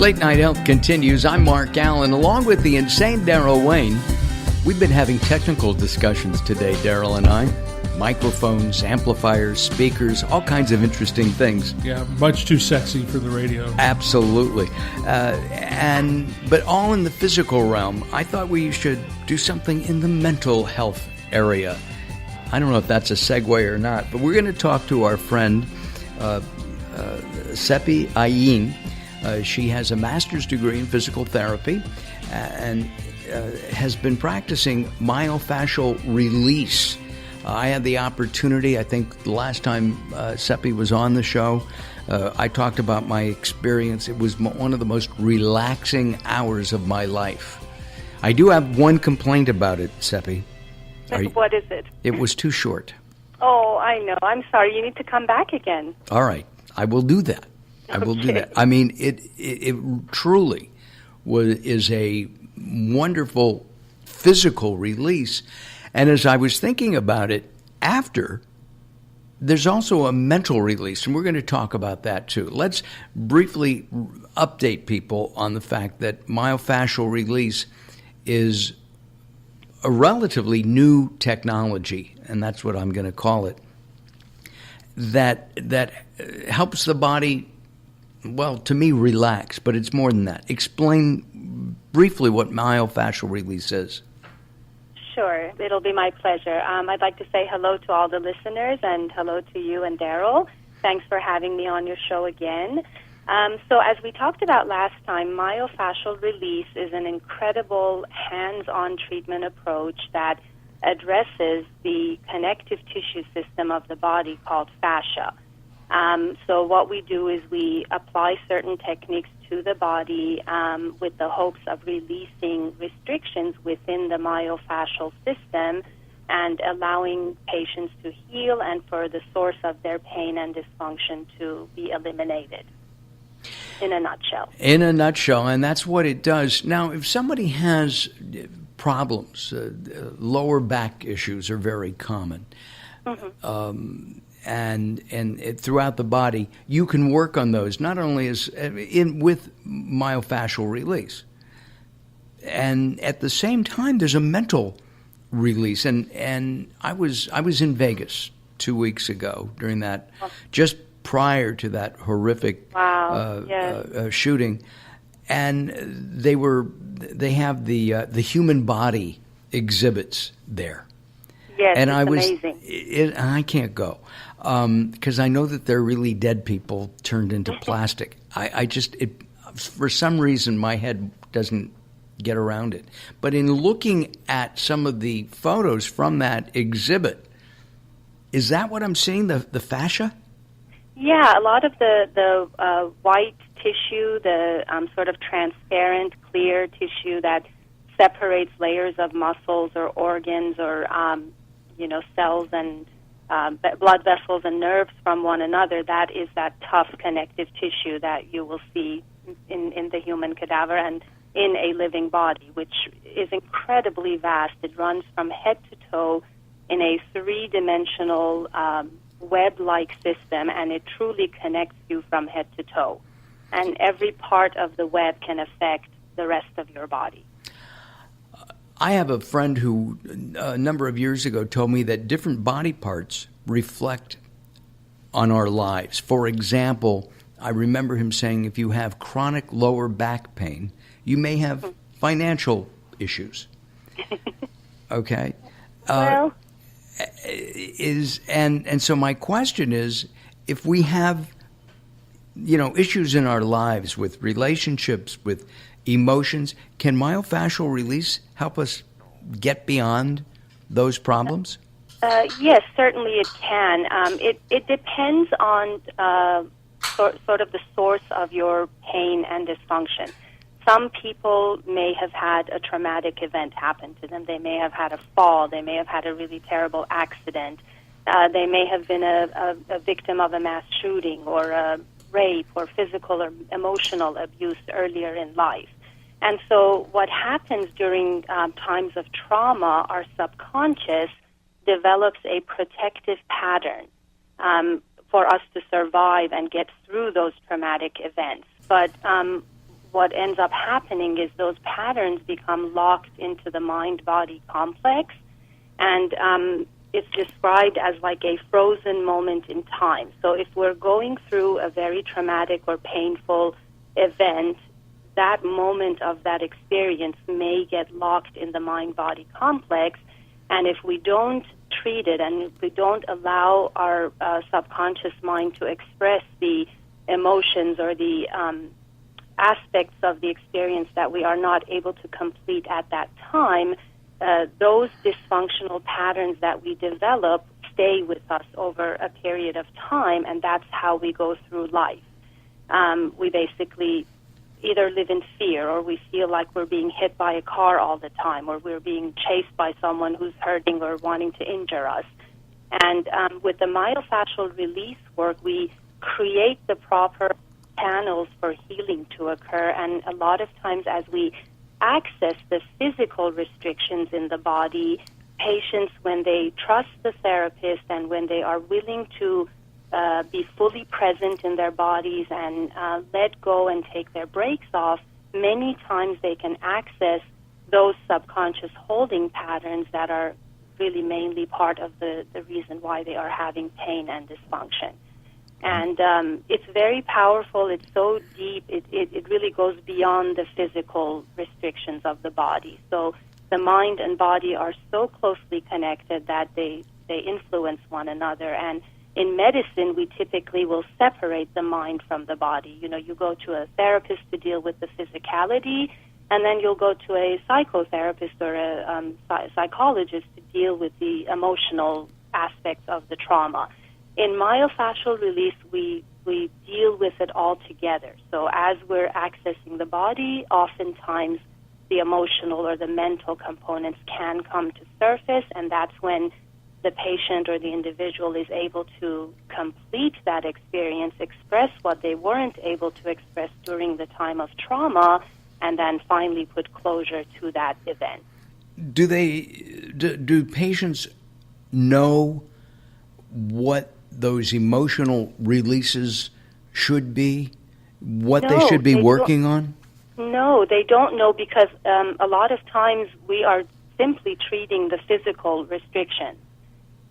Late Night Health continues. I'm Mark Alyn, along with the insane Daryl Wayne. We've been having technical discussions today, Daryl and I. Microphones, amplifiers, speakers, all kinds of interesting things. Yeah, much too sexy for the radio. Absolutely. But all in the physical realm. I thought we should do something in the mental health area. I don't know if that's a segue or not, but we're going to talk to our friend, Alyn. She has a master's degree in physical therapy and has been practicing myofascial release. I had the opportunity, I think the last time Seppi was on the show, I talked about my experience. It was one of the most relaxing hours of my life. I do have one complaint about it, Seppi. What is it? It was too short. Oh, I know. I'm sorry. You need to come back again. All right. I will do that. I will do that. I mean, it truly is a wonderful physical release. And as I was thinking about it after, there's also a mental release, and we're going to talk about that too. Let's briefly update people on the fact that myofascial release is a relatively new technology, and that's what I'm going to call it, that helps the body, well, to me, relax, but it's more than that. Explain briefly what myofascial release is. Sure. It'll be my pleasure. I'd like to say hello to all the listeners and hello to you and Daryl. Thanks for having me on your show again. So as we talked about last time, myofascial release is an incredible hands-on treatment approach that addresses the connective tissue system of the body called fascia. So what we do is we apply certain techniques to the body with the hopes of releasing restrictions within the myofascial system and allowing patients to heal and for the source of their pain and dysfunction to be eliminated. In a nutshell. In a nutshell, and that's what it does. Now, if somebody has problems, lower back issues are very common. Mm-hmm. And throughout the body, you can work on those not only with myofascial release, and at the same time, there's a mental release. And I was in Vegas 2 weeks ago during that, just prior to that horrific shooting, and they have the human body exhibits there. Yes, and it's amazing. I can't go because I know that they're really dead people turned into plastic. For some reason, my head doesn't get around it. But in looking at some of the photos from that exhibit, is that what I'm seeing, the fascia? Yeah, a lot of the white tissue, the sort of transparent, clear tissue that separates layers of muscles or organs or cells and blood vessels and nerves from one another, that is that tough connective tissue that you will see in the human cadaver and in a living body, which is incredibly vast. It runs from head to toe in a three-dimensional web-like system, and it truly connects you from head to toe. And every part of the web can affect the rest of your body. I have a friend who a number of years ago told me that different body parts reflect on our lives. For example, I remember him saying if you have chronic lower back pain, you may have financial issues. Okay? Well... So my question is, if we have, issues in our lives with relationships, with emotions, can myofascial release help us get beyond those problems? Yes, certainly it can. It depends on sort of the source of your pain and dysfunction. Some people may have had a traumatic event happen to them. They may have had a fall. They may have had a really terrible accident. They may have been a victim of a mass shooting or a rape or physical or emotional abuse earlier in life. And so what happens during times of trauma, our subconscious develops a protective pattern for us to survive and get through those traumatic events. But what ends up happening is those patterns become locked into the mind-body complex, and it's described as like a frozen moment in time. So if we're going through a very traumatic or painful event, that moment of that experience may get locked in the mind-body complex, and if we don't treat it and if we don't allow our subconscious mind to express the emotions or the aspects of the experience that we are not able to complete at that time, those dysfunctional patterns that we develop stay with us over a period of time, and that's how we go through life. We basically either live in fear, or we feel like we're being hit by a car all the time, or we're being chased by someone who's hurting or wanting to injure us. And with the myofascial release work, we create the proper channels for healing to occur, and a lot of times as we access the physical restrictions in the body, patients, when they trust the therapist and when they are willing to be fully present in their bodies and let go and take their brakes off, many times they can access those subconscious holding patterns that are really mainly part of the reason why they are having pain and dysfunction. And it's very powerful. It's so deep. It really goes beyond the physical restrictions of the body. So the mind and body are so closely connected that they influence one another. And in medicine, we typically will separate the mind from the body. You know, you go to a therapist to deal with the physicality, and then you'll go to a psychotherapist or a psychologist to deal with the emotional aspects of the trauma. In myofascial release, we deal with it all together. So as we're accessing the body, oftentimes the emotional or the mental components can come to surface, and that's when the patient or the individual is able to complete that experience, express what they weren't able to express during the time of trauma, and then finally put closure to that event. Do patients know what those emotional releases should be, what they should be working on? No, they don't know, because a lot of times we are simply treating the physical restriction.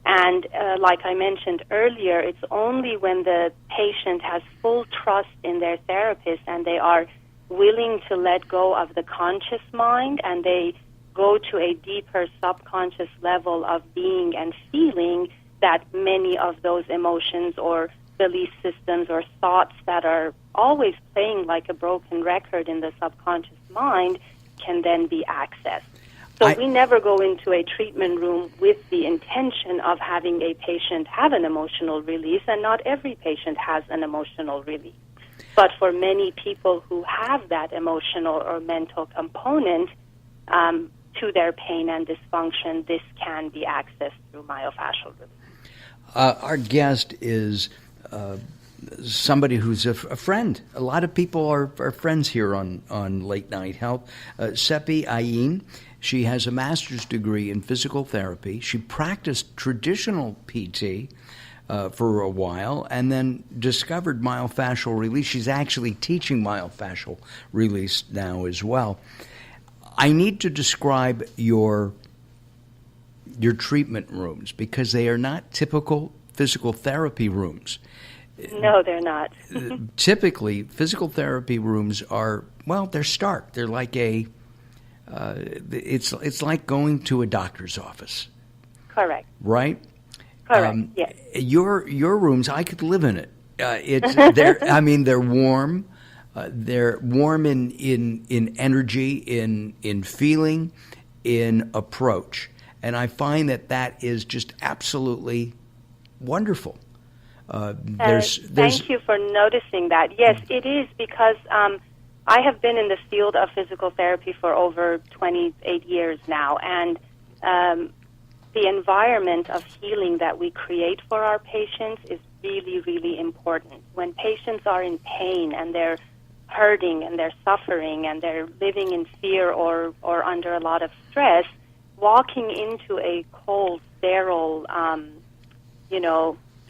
And like I mentioned earlier, it's only when the patient has full trust in their therapist and they are willing to let go of the conscious mind and they go to a deeper subconscious level of being and feeling, that many of those emotions or belief systems or thoughts that are always playing like a broken record in the subconscious mind can then be accessed. So we never go into a treatment room with the intention of having a patient have an emotional release, and not every patient has an emotional release. But for many people who have that emotional or mental component to their pain and dysfunction, this can be accessed through myofascial release. Our guest is somebody who's a friend. A lot of people are friends here on Late Night Health. Sepi Alyn. She has a master's degree in physical therapy. She practiced traditional PT for a while and then discovered myofascial release. She's actually teaching myofascial release now as well. I need to describe your treatment rooms because they are not typical physical therapy rooms. No, they're not. Typically, physical therapy rooms are, well, they're stark. They're like it's like going to a doctor's office. Correct. Right? Correct. Yes. Your rooms, I could live in it. They're warm. They're warm in energy, in feeling, in approach, and I find that is just absolutely wonderful. Thank you for noticing that. Yes, it is, because I have been in the field of physical therapy for over 28 years now, and the environment of healing that we create for our patients is really, really important. When patients are in pain and they're hurting and they're suffering and they're living in fear or under a lot of stress, walking into a cold, sterile,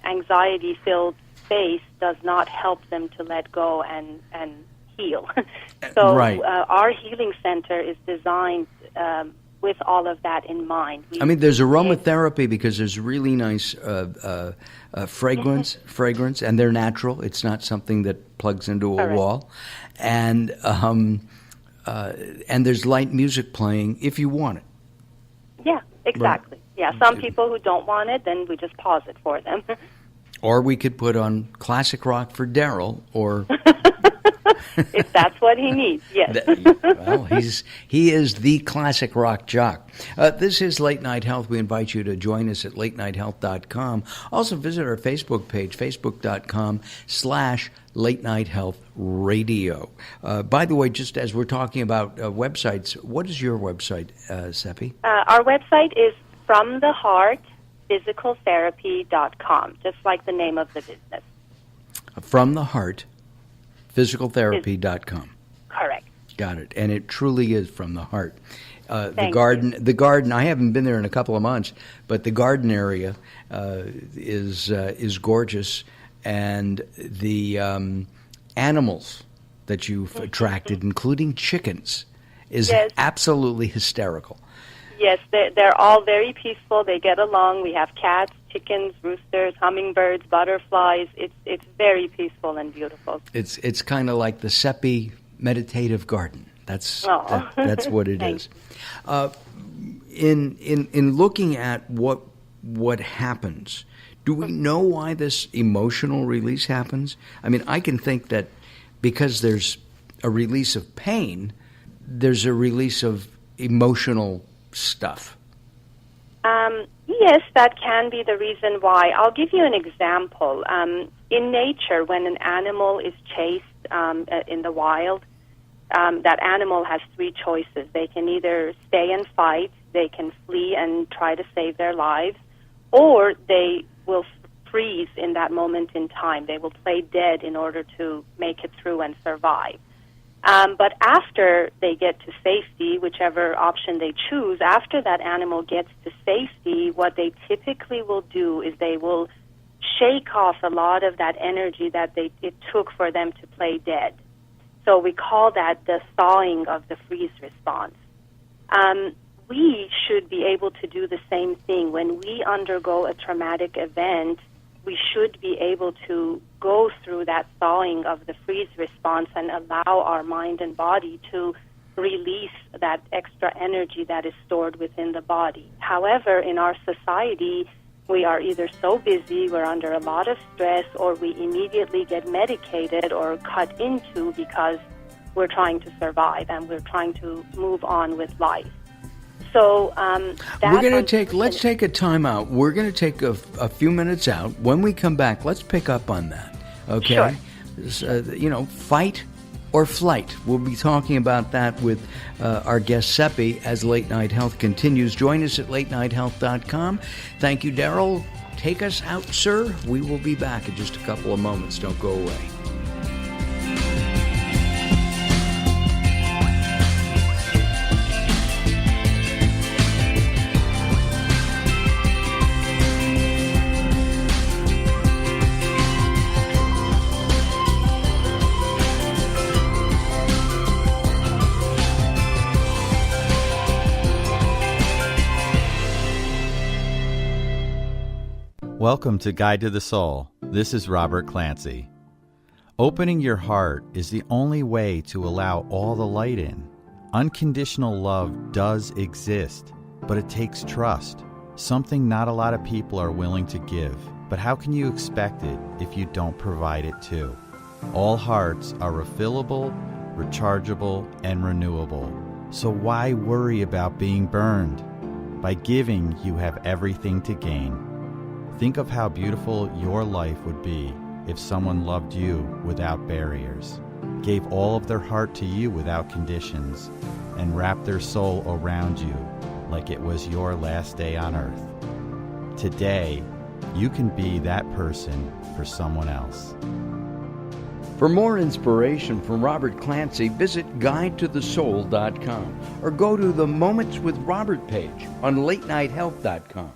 anxiety-filled space does not help them to let go and heal. So Right. our healing center is designed with all of that in mind. There's aromatherapy because there's really nice fragrance, and they're natural. It's not something that plugs into a wall, and there's light music playing if you want it. Yeah, exactly. Right. Yeah, some people who don't want it, then we just pause it for them. Or we could put on classic rock for Daryl, or if that's what he needs, yes. Well, he is the classic rock jock. This is Late Night Health. We invite you to join us at latenighthealth.com. Also visit our Facebook page, facebook.com/Late Night Health Radio. By the way, just as we're talking about websites, what is your website, Seppi? Our website is FromTheHeartPhysicalTherapy.com, just like the name of the business. From the Heart, physicaltherapy.com. Correct. Got it. And it truly is from the heart. The you. garden, I haven't been there in a couple of months, but the garden area is gorgeous, and the animals that you've attracted, including chickens, is absolutely hysterical. Yes, they're all very peaceful. They get along. We have cats, chickens, roosters, hummingbirds, butterflies. It's very peaceful and beautiful. It's kind of like the Seppi meditative garden. That's what it is. In looking at what happens, do we know why this emotional release happens? I can think that because there's a release of pain, there's a release of emotional stuff. Yes, that can be the reason why. I'll give you an example. In nature, when an animal is chased in the wild, that animal has three choices. They can either stay and fight, they can flee and try to save their lives, or they will freeze in that moment in time. They will play dead in order to make it through and survive. But after they get to safety, whichever option they choose, after that animal gets to safety, what they typically will do is they will shake off a lot of that energy that it took for them to play dead. So we call that the thawing of the freeze response. We should be able to do the same thing. When we undergo a traumatic event, we should be able to go through that thawing of the freeze response and allow our mind and body to release that extra energy that is stored within the body. However, in our society, we are either so busy, we're under a lot of stress, or we immediately get medicated or cut into because we're trying to survive and we're trying to move on with life. So let's take a time out. We're going to take a few minutes out. When we come back, let's pick up on that. Okay? Sure. Fight or flight. We'll be talking about that with our guest Seppi as Late Night Health continues. Join us at latenighthealth.com. Thank you, Daryl. Take us out, sir. We will be back in just a couple of moments. Don't go away. Welcome to Guide to the Soul. This is Robert Clancy. Opening your heart is the only way to allow all the light in. Unconditional love does exist, but it takes trust, something not a lot of people are willing to give. But how can you expect it if you don't provide it too? All hearts are refillable, rechargeable, and renewable. So why worry about being burned? By giving, you have everything to gain. Think of how beautiful your life would be if someone loved you without barriers, gave all of their heart to you without conditions, and wrapped their soul around you like it was your last day on earth. Today, you can be that person for someone else. For more inspiration from Robert Clancy, visit guidetothesoul.com or go to the Moments with Robert page on latenighthealth.com.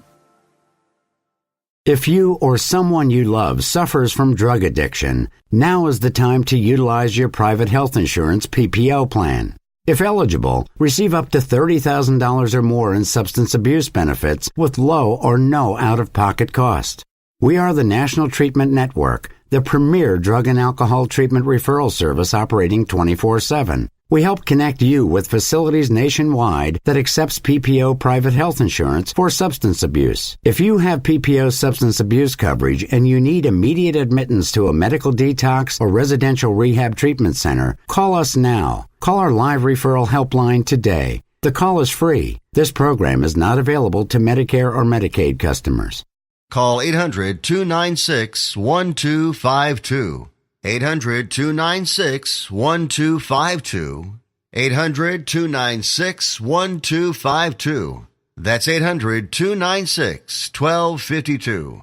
If you or someone you love suffers from drug addiction, now is the time to utilize your private health insurance PPO plan. If eligible, receive up to $30,000 or more in substance abuse benefits with low or no out-of-pocket cost. We are the National Treatment Network, the premier drug and alcohol treatment referral service operating 24/7. We help connect you with facilities nationwide that accepts PPO private health insurance for substance abuse. If you have PPO substance abuse coverage and you need immediate admittance to a medical detox or residential rehab treatment center, call us now. Call our live referral helpline today. The call is free. This program is not available to Medicare or Medicaid customers. Call 800-296-1252. 800-296-1252. 800-296-1252. That's 800-296-1252.